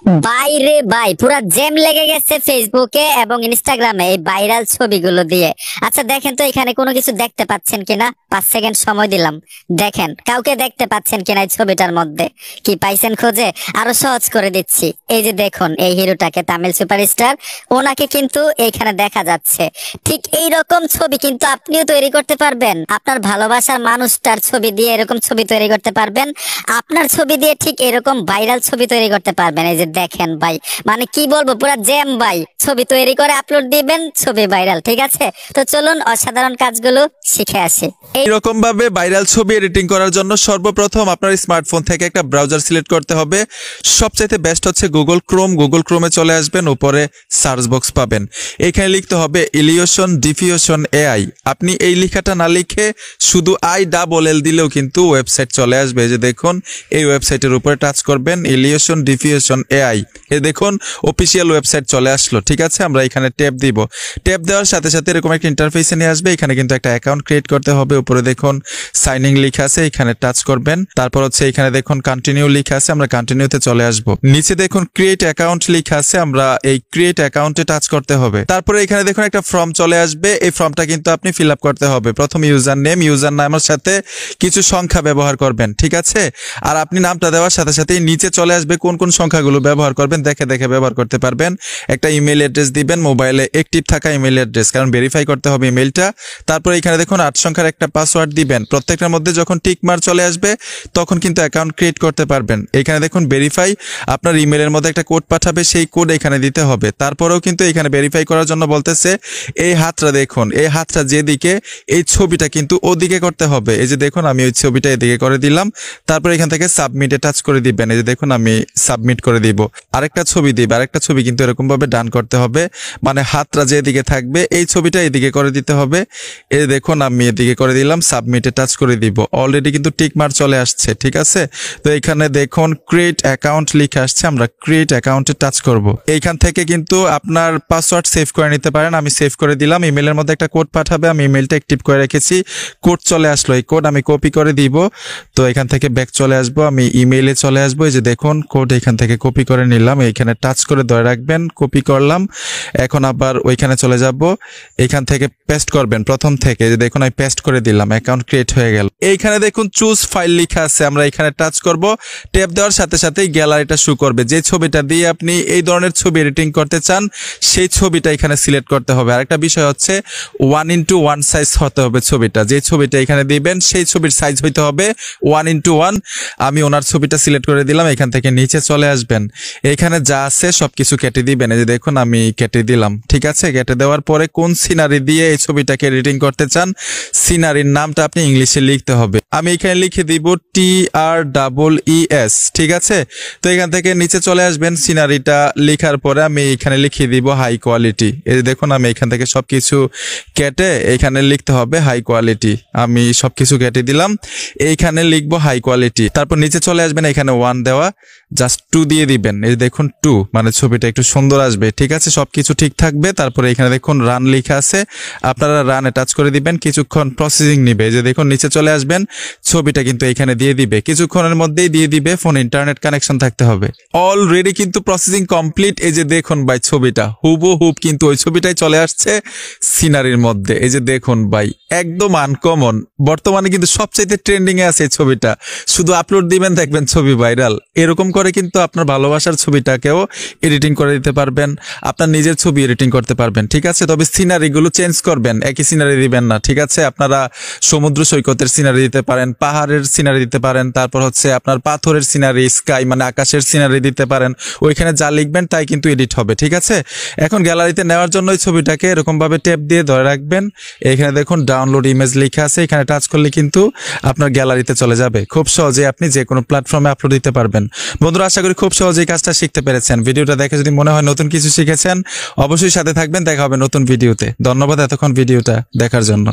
বাইরে ভাই পুরা জ্যাম লেগে গেছে ফেসবুকে এবং ইনস্টাগ্রামে এই ভাইরাল ছবিগুলো দিয়ে। আচ্ছা দেখেন তো এখানে কোনো কিছু দেখতে পাচ্ছেন কিনা, 5 সেকেন্ড সময় দিলাম, দেখেন কাউকে দেখতে পাচ্ছেন কিনা এই ছবিটার মধ্যে। কি পাইছেন খোঁজে? আরো সহজ করে দিচ্ছি, এই যে দেখুন এই হিরোটাকে, তামিল সুপারস্টার, ওনাকে কিন্তু এইখানে দেখা যাচ্ছে। ঠিক এই রকম ছবি কিন্তু আপনিও তৈরি করতে পারবেন। আপনার ভালোবাসার মানুষটার ছবি দিয়ে এরকম ছবি তৈরি করতে পারবেন, আপনার ছবি দিয়ে ঠিক এরকম ভাইরাল ছবি তৈরি করতে পারবেন। এই যে দেখেন ভাই, মানে কি বলবো, পুরা জ্যাম ভাই। ছবি তৈরি করে আপলোড দিবেন, ছবি ভাইরাল। ঠিক আছে, তো চলুন অসাধারণ কাজগুলো শিখে আসি। এরকম ভাবে ভাইরাল ছবি এডিটিং করার জন্য সর্বপ্রথম আপনার স্মার্টফোন থেকে একটা ব্রাউজার সিলেক্ট করতে হবে। সবচাইতে বেস্ট হচ্ছে গুগল ক্রোম। গুগল ক্রোমে চলে আসবেন, উপরে সার্চ বক্স পাবেন, এখানে লিখতে হবে ইলিউশন ডিফিউশন এআই। আপনি এই লেখাটা না লিখে শুধু ILL দিলেও কিন্তু ওয়েবসাইট চলে আসবে। যে দেখুন এই ওয়েবসাইটের উপরে টাচ করবেন, ইলিউশন ডিফিউশন এআই, এই দেখুন অফিসিয়াল ওয়েবসাইট চলে আসলো। ঠিক আছে, আমরা এখানে ট্যাপ দিব। ট্যাপ দেওয়ার সাথে সাথে এরকম একটা ইন্টারফেসে নিয়ে আসবে। এখানে কিন্তু একটা অ্যাকাউন্ট ক্রিয়েট করতে হবে। উপরে দেখুন সাইন ইন লেখা আছে, এখানে টাচ করবেন। তারপর হচ্ছে এখানে দেখুন কন্টিনিউ লেখা আছে, আমরা কন্টিনিউতে চলে আসব। নিচে দেখুন ক্রিয়েট অ্যাকাউন্ট লেখা আছে, আমরা এই ক্রিয়েট অ্যাকাউন্টে টাচ করতে হবে। তারপরে এখানে দেখুন একটা ফর্ম চলে আসবে, এই ফর্মটা কিন্তু আপনি ফিল আপ করতে হবে। প্রথম ইউজার নামের সাথে কিছু সংখ্যা ব্যবহার করবেন। ঠিক আছে, আর আপনি নামটা দেওয়ার সাথে সাথেই নিচে চলে আসবে কোন কোন সংখ্যাগুলো ব্যবহার করবেন, দেখে দেখে ব্যবহার করতে পারবেন। একটা ইমেল অ্যাড্রেস দিবেন, মোবাইলে অ্যাক্টিভ থাকা ইমেল অ্যাড্রেস, কারণ ভেরিফাই করতে হবে ইমেলটা। তারপর এখানে দেখুন 8 সংখ্যার একটা পাসওয়ার্ড দিবেন। প্রত্যেকটার মধ্যে যখন টিক মার্ক চলে আসবে তখন কিন্তু অ্যাকাউন্ট ক্রিয়েট করতে পারবেন। এখানে দেখুন ভেরিফাই, আপনার ইমেলের মধ্যে একটা কোড পাঠাবে, সেই কোড এখানে দিতে হবে। তারপরেও কিন্তু এখানে ভেরিফাই করার জন্য বলতেছে এই হাতটা দেখুন, এই হাতটা যেদিকে, এই ছবিটা কিন্তু ওদিকে করতে হবে। এই যে দেখুন আমি ওই ছবিটা এদিকে করে দিলাম। তারপর এখান থেকে সাবমিটে টাচ করে দিবেন। এই যে দেখুন আমি সাবমিট করে দিব। আরেকটা ছবি দিবে, আরেকটা ছবি কিন্তু এরকম ভাবে ডান করতে হবে, মানে হাতটা যেদিকে থাকবে এই ছবিটা এদিকে করে দিতে হবে। এই দেখুন আমি এদিকে করে দিলাম, সাবমিটে টাচ করে দিব। অলরেডি কিন্তু টিক মার্ক চলে আসছে। ঠিক আছে, তো এখানে দেখুন ক্রিয়েট অ্যাকাউন্ট লিখে আসছে, আমরা ক্রিয়েট অ্যাকাউন্টে টাচ করব। এইখান থেকে কিন্তু আপনার পাসওয়ার্ড সেভ করে নিতে পারেন। আমি সেভ করে দিলাম। ইমেলের মধ্যে একটা কোড পাঠাবে, আমি ইমেলটা অ্যাক্টিভ করে রেখেছি। কোড চলে আসলো, এই কোড আমি কপি করে দিব। তো এখান থেকে ব্যাক চলে আসবো, আমি ইমেইলে চলে আসবো। এই যে দেখুন কোড এখান থেকে কপি করে নিলাম, এইখানে টাচ করে ধরে রাখবেন, কপি করলাম। এখন আবার ওইখানে চলে যাব, এইখান থেকে পেস্ট করবেন প্রথম থেকে। যে দেখুন আমি পেস্ট করে দিলাম, অ্যাকাউন্ট ক্রিয়েট হয়ে গেল। এইখানে দেখুন চুজ ফাইল লেখা আছে, আমরা এখানে টাচ করব। ট্যাপ দেওয়ার সাথে সাথেই গ্যালারিটা শো করবে। যে ছবিটা দিয়ে আপনি এই ধরনের ছবি এডিটিং করতে চান সেই ছবিটা এখানে সিলেক্ট করতে হবে। আরেকটা বিষয় হচ্ছে 1:1 সাইজ হতে হবে ছবিটা। যে ছবিটা এখানে দিবেন সেই ছবির সাইজ হইতে হবে 1:1। আমি ওনার ছবিটা সিলেক্ট করে দিলাম। এখান থেকে নিচে চলে আসবেন, এখানে যা আছে সবকিছু কেটে দিবেন। এই যে দেখুন আমি কেটে দিলাম। ঠিক আছে, কেটে দেওয়ার পরে কোন সিনারি দিয়ে এই ছবিটাকে এডিটিং করতে চান সিনারির নামটা আপনি ইংলিশে লিখতে হবে। আমি এখানে লিখে দিব TREES। ঠিক আছে, তো এখান থেকে নিচে চলে আসবেন। সিনারিটা লেখার পরে আমি এখানে লিখে দিব হাই কোয়ালিটি। এই দেখুন আমি এখান থেকে সবকিছু কেটে এখানে লিখতে হবে হাই কোয়ালিটি। আমি সবকিছু কেটে দিলাম, এইখানে লিখবো হাই কোয়ালিটি। তারপর নিচে চলে আসবেন, এখানে 1 দেওয়া, জাস্ট 2 দিয়ে দিবেন। এই দেখুন 2, মানে ছবিটা একটু সুন্দর আসবে। ঠিক আছে, সবকিছু ঠিক থাকবে। তারপরে এখানে দেখুন রান লেখা আছে, আপনারা রানে টাচ করে দিবেন। কিছুক্ষণ প্রসেসিং নিবে। এই যে দেখুন নিচে চলে আসবেন, ছবিটা কিন্তু এখানে দিয়ে দিবে, কিছুক্ষণের মধ্যেই দিয়ে দিবে। ফোন ইন্টারনেট কানেকশন থাকতে হবে। অলরেডি কিন্তু প্রসেসিং কমপ্লিট। এই যে দেখুন ভাই ছবিটা হুবহু কিন্তু ওই ছবিটাই চলে আসছে সিনারির মধ্যে। এই যে দেখুন ভাই একদম আনকমন, বর্তমানে কিন্তু সবচাইতে ট্রেন্ডিং এ আছে এই ছবিটা। শুধু আপলোড দিবেন, দেখবেন ছবি ভাইরাল। এরকম করে কিন্তু আপনার ভালোবাসার ছবিটাকেও এডিটিং করে দিতে পারবেন, আপনার নিজের ছবি এডিটিং করতে পারবেন। ঠিক আছে, তবে সিনারিগুলো চেঞ্জ করবেন, একই সিনারি দিবেন না। ঠিক আছে, আপনারা সমুদ্র সৈকতের সিনারি দিতে পারেন, পাহাড়ের সিনারি দিতে পারেন, তারপর হচ্ছে আপনার পাথরের সিনারি, স্কাই মানে আকাশের সিনারি দিতে পারেন। ওইখানে যা লিখবেন তাই কিন্তু এডিট হবে। ঠিক আছে, এখন গ্যালারিতে নেওয়ার জন্য এই ছবিটাকে এরকম ভাবে ট্যাপ দিয়ে ধরে রাখবেন। এখানে দেখুন ডাউনলোড ইমেজ লেখা আছে, এখানে টাচ করলে কিন্তু আপনার গ্যালারিতে চলে যাবে। খুব সহজে আপনি যে কোনো প্ল্যাটফর্মে আপলোড দিতে পারবেন। বন্ধুরা আশা করি খুব সহজেই কাজটা শিখতে পেরেছেন। ভিডিওটা দেখে যদি মনে হয় নতুন কিছু শিখেছেন, অবশ্যই সাথে থাকবেন। দেখা হবে নতুন ভিডিওতে। ধন্যবাদ এতক্ষণ ভিডিওটা দেখার জন্য।